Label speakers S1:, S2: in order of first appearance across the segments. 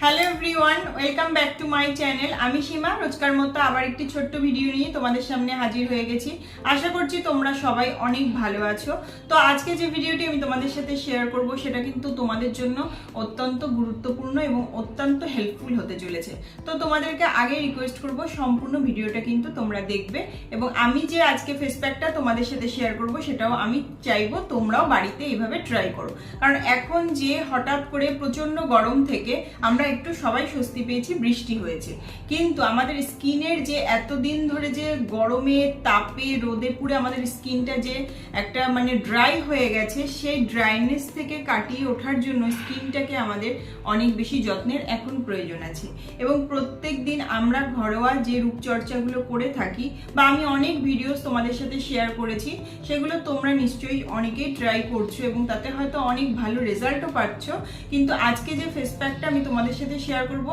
S1: Hello everyone, welcome back to my channel. আমি সীমা রোজকার মতো আবার একটি ছোট্ট ভিডিও নিয়ে তোমাদের সামনে হাজির হয়ে গেছি। আশা করছি তোমরা সবাই অনেক ভালো আছো। তো আজকে যে ভিডিওটি আমি তোমাদের সাথে শেয়ার করব সেটা কিন্তু তোমাদের জন্য অত্যন্ত গুরুত্বপূর্ণ এবং অত্যন্ত হেল্পফুল হতে চলেছে। তো তোমাদেরকে আগে রিকোয়েস্ট করব সম্পূর্ণ ভিডিওটা কিন্তু তোমরা দেখবে, এবং আমি যে আজকে ফেস প্যাকটা তোমাদের সাথে শেয়ার করব সেটাও আমি চাইবো তোমরাও বাড়িতে এইভাবে ট্রাই করো। কারণ এখন যে হঠাৎ করে প্রচন্ড গরম থেকে আমরা একটু সবাই স্বস্তি পেয়েছি, বৃষ্টি হয়েছে, কিন্তু আমাদের স্কিনের যে এতদিন ধরে যে গরমে তাপে রোদে পুড়ে আমাদের স্কিনটা যে একটা ড্রাই হয়ে গেছে, সেই ড্রাইনেস থেকে কাটিয়ে ওঠার জন্য স্কিনটাকে আমাদের অনেক বেশি যত্নের এখন প্রয়োজন আছে। এবং প্রত্যেক দিন আমরা ঘরোয়া যে রূপচর্চাগুলো করে থাকি বা আমি অনেক ভিডিওস তোমাদের সাথে শেয়ার করেছি, সেগুলো তোমরা নিশ্চয়ই অনেকেই ট্রাই করছো এবং তাতে হয়তো অনেক ভালো রেজাল্টও পাচ্ছ। কিন্তু আজকে যে ফেস প্যাকটা আমি তোমাদের সাথে শেয়ার করব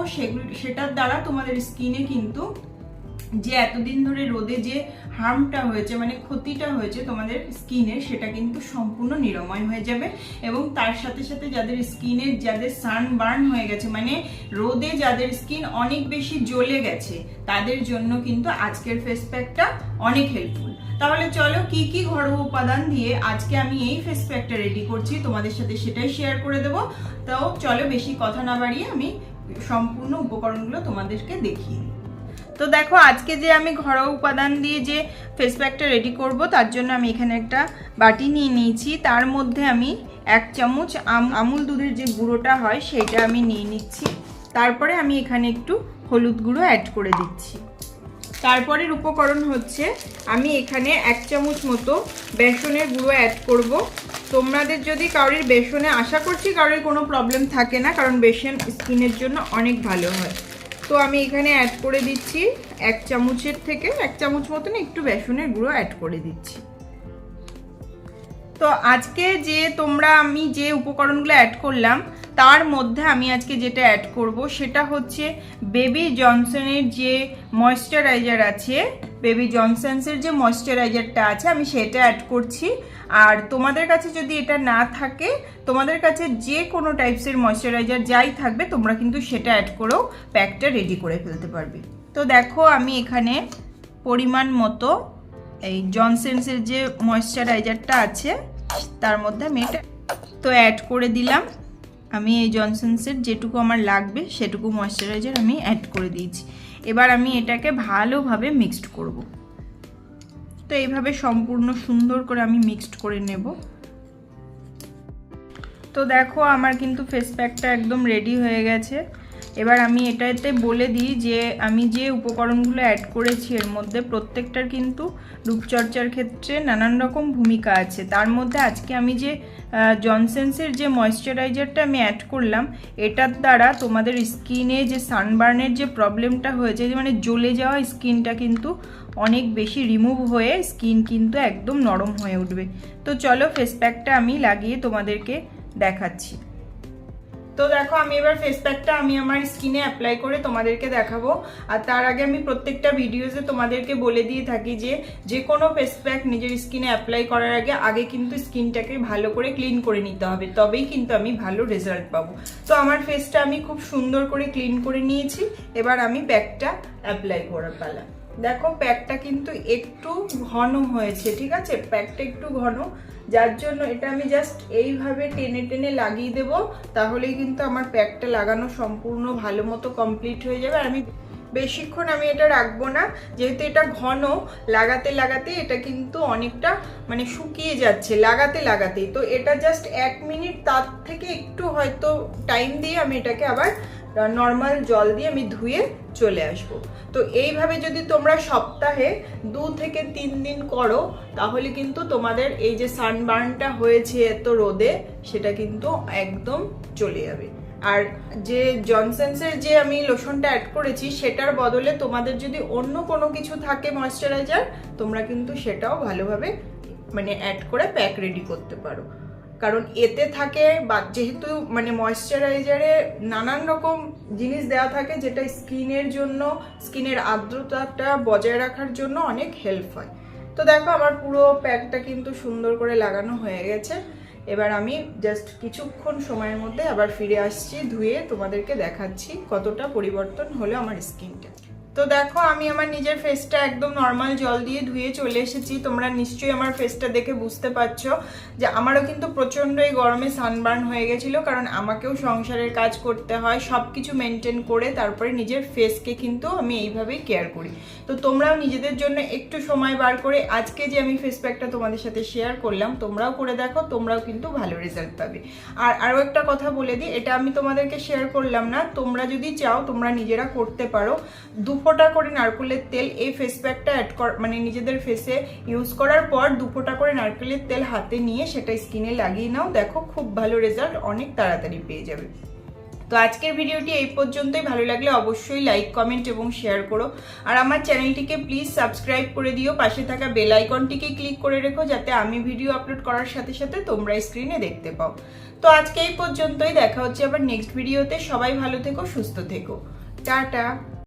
S1: সেটার দ্বারা তোমাদের স্কিনে কিন্তু যে এতদিন ধরে রোদে যে হার্মটা হয়েছে, ক্ষতিটা হয়েছে তোমাদের স্কিনের, সেটা কিন্তু সম্পূর্ণ নিরাময় হয়ে যাবে। এবং তার সাথে সাথে যাদের স্কিনের যাদের সানবার্ন হয়ে গেছে, রোদে যাদের স্কিন অনেক বেশি জ্বলে গেছে, তাদের জন্য কিন্তু আজকের ফেস প্যাকটা অনেক হেল্পফুল। তাহলে চলো কি কি ঘরোয়া উপাদান দিয়ে আজকে আমি এই ফেস প্যাকটা রেডি করছি তোমাদের সাথে সেটাই শেয়ার করে দেবো। তো চলো বেশি কথা না বাড়িয়ে আমি সম্পূর্ণ উপকরণগুলো তোমাদেরকে দেখিয়ে দিই। তো দেখো, আজকে যে আমি ঘরোয়া উপাদান দিয়ে যে ফেস প্যাকটা রেডি করব তার জন্য আমি এখানে একটা বাটি নিয়ে নিয়েছি। তার মধ্যে আমি 1 চামচ আমুল দুধের যে গুঁড়োটা হয় সেটা আমি নিয়ে নিচ্ছি। তারপরে আমি এখানে একটু হলুদ গুঁড়ো অ্যাড করে দিচ্ছি। তারপরের উপকরণ হচ্ছে আমি এখানে 1 চামচ মতো বেসনের গুঁড়ো অ্যাড করব। তোমাদের যদি কারোর বেসনে, আশা করছি কারোর কোনো প্রবলেম থাকে না, কারণ বেসন স্কিনের জন্য অনেক ভালো হয়। তো আমি এখানে অ্যাড করে দিচ্ছি 1 চামচের থেকে 1 চামচ মতন একটু বেসনের গুঁড়ো অ্যাড করে দিচ্ছি। তো আজকে আমি যে উপকরণগুলো অ্যাড করলাম তার মধ্যে আমি আজকে যেটা অ্যাড করব সেটা হচ্ছে বেবি জনসনের যে ময়েশ্চারাইজার আছে, বেবি জনসনসের যে ময়েশ্চারাইজারটা আছে আমি সেটা অ্যাড করছি। আর তোমাদের কাছে যদি এটা না থাকে, তোমাদের কাছে যে কোনো টাইপসের ময়েশ্চারাইজার যাই থাকবে, তোমরা কিন্তু সেটা অ্যাড করেও প্যাকটা রেডি করে ফেলতে পারবে। তো দেখো, আমি এখানে পরিমাণ মতো এই জনসনসের যে ময়েশ্চারাইজারটা আছে তার মধ্যে আমি এটা তো অ্যাড করে দিলাম। আমি এই জনসনসের যেটুকু আমার লাগবে সেটুকু ময়েশ্চারাইজার আমি অ্যাড করে দিয়েছি। এবার আমি এটাকে ভালোভাবে মিক্সড করব। তো এইভাবে সম্পূর্ণ সুন্দর করে আমি মিক্সড করে নেব। তো দেখো, আমার কিন্তু ফেস প্যাকটা একদম রেডি হয়ে গেছে। এবার আমি এটাতে বলে দিই যে আমি যে উপকরণগুলো অ্যাড করেছি এর মধ্যে প্রত্যেকটার কিন্তু রূপচর্চার ক্ষেত্রে নানান রকম ভূমিকা আছে। তার মধ্যে আজকে আমি যে জনসনসের যে ময়েশ্চারাইজারটা আমি অ্যাড করলাম, এটার দ্বারা তোমাদের স্কিনে যে সানবার্নের যে প্রবলেমটা হয়েছে, জ্বলে যাওয়া স্কিনটা কিন্তু অনেক বেশি রিমুভ হয়ে স্কিন কিন্তু একদম নরম হয়ে উঠবে। তো চলো ফেস প্যাকটা আমি লাগিয়ে তোমাদেরকে দেখাচ্ছি। তো দেখো, আমি এবার ফেস প্যাকটা আমি আমার স্কিনে অ্যাপ্লাই করে তোমাদেরকে দেখাবো। আর তার আগে আমি প্রত্যেকটা ভিডিওতে তোমাদেরকে বলে দিয়ে থাকি যে কোনো ফেস প্যাক নিজের স্কিনে অ্যাপ্লাই করার আগে কিন্তু স্কিনটাকে ভালো করে ক্লিন করে নিতে হবে, তবেই কিন্তু আমি ভালো রেজাল্ট পাবো। তো আমার ফেসটা আমি খুব সুন্দর করে ক্লিন করে নিয়েছি। এবার আমি প্যাকটা অ্যাপ্লাই করার পালা। দেখো, প্যাকটা কিন্তু একটু ঘন হয়েছে, ঠিক আছে, প্যাকটা একটু ঘন, যার জন্য এটা আমি জাস্ট এইভাবে টেনে টেনে লাগিয়ে দেব। তাহলেই কিন্তু আমার প্যাকটা লাগানো সম্পূর্ণ ভালো মতো কমপ্লিট হয়ে যাবে। আর আমি বেশিক্ষণ আমি এটা রাখবো না, যেহেতু এটা ঘন, লাগাতে লাগাতে এটা কিন্তু অনেকটা শুকিয়ে যাচ্ছে লাগাতে লাগাতেই। তো এটা জাস্ট 1 মিনিট, তার থেকে একটু হয়তো টাইম দিয়ে আমি এটাকে আবার নর্মাল জল দিয়ে আমি ধুয়ে চলে আসবো। তো এইভাবে যদি তোমরা সপ্তাহে 2 থেকে 3 দিন করো, তাহলে কিন্তু তোমাদের এই যে সানবার্নটা হয়েছে এত রোদে, সেটা কিন্তু একদম চলে যাবে। আর যে জনসনসের যে আমি লোশনটা অ্যাড করেছি সেটার বদলে তোমাদের যদি অন্য কোনো কিছু থাকে ময়েশ্চারাইজার, তোমরা কিন্তু সেটাও ভালোভাবে অ্যাড করে প্যাক রেডি করতে পারো। কারণ এতে থাকে যেহেতু ময়েশ্চারাইজারে নানান রকম জিনিস দেওয়া থাকে, যেটা স্কিনের জন্য, স্কিনের আর্দ্রতাটা বজায় রাখার জন্য অনেক হেল্প হয়। তো দেখো, আমার পুরো প্যাকটা কিন্তু সুন্দর করে লাগানো হয়ে গেছে। এবার আমি জাস্ট কিছুক্ষণ সময়ের মধ্যে আবার ফিরে আসছি, ধুয়ে তোমাদেরকে দেখাচ্ছি কতটা পরিবর্তন হলো আমার স্কিনটা। তো দেখো আমি আমার নিজের ফেসটা একদম নর্মাল জল দিয়ে ধুয়ে চলে এসেছি। তোমরা নিশ্চয়ই আমার ফেসটা দেখে বুঝতে পারছো যে আমারও কিন্তু প্রচণ্ড এই গরমে সানবার্ন হয়ে গেছিলো, কারণ আমাকেও সংসারের কাজ করতে হয়, সব কিছু মেনটেন করে তারপরে নিজের ফেসকে কিন্তু আমি এইভাবেই কেয়ার করি। তো তোমরাও নিজেদের জন্য একটু সময় বার করে আজকে যে আমি ফেস প্যাকটা তোমাদের সাথে শেয়ার করলাম তোমরাও করে দেখো, তোমরাও কিন্তু ভালো রেজাল্ট পাবে। আর আরও একটা কথা বলে দিই, এটা আমি তোমাদেরকে শেয়ার করলাম না, তোমরা যদি চাও তোমরা নিজেরা করতে পারো। 2 ফোঁটা করে নারকেলের তেল এই ফেস প্যাকটা মানে নিজেদের ফেসে ইউজ করার পর 2 ফোঁটা করে নারকেলের তেল হাতে নিয়ে সেটা স্কিনে লাগিয়ে নাও, দেখো খুব ভালো রেজাল্ট অনেক তাড়াতাড়ি পেয়ে যাবে। তো আজকের ভিডিওটি এই পর্যন্তই। ভালো লাগলে অবশ্যই লাইক, কমেন্ট এবং শেয়ার করো। আর আমার চ্যানেলটিকে প্লিজ সাবস্ক্রাইব করে দিও, পাশে থাকা বেল আইকনটিকে ক্লিক করে রেখো যাতে আমি ভিডিও আপলোড করার সাথে সাথে তোমরা স্ক্রিনে দেখতে পাও। তো আজকে এই পর্যন্তই, দেখা হচ্ছে আবার নেক্সট ভিডিওতে। সবাই ভালো থেকো, সুস্থ থেকো, টাটা।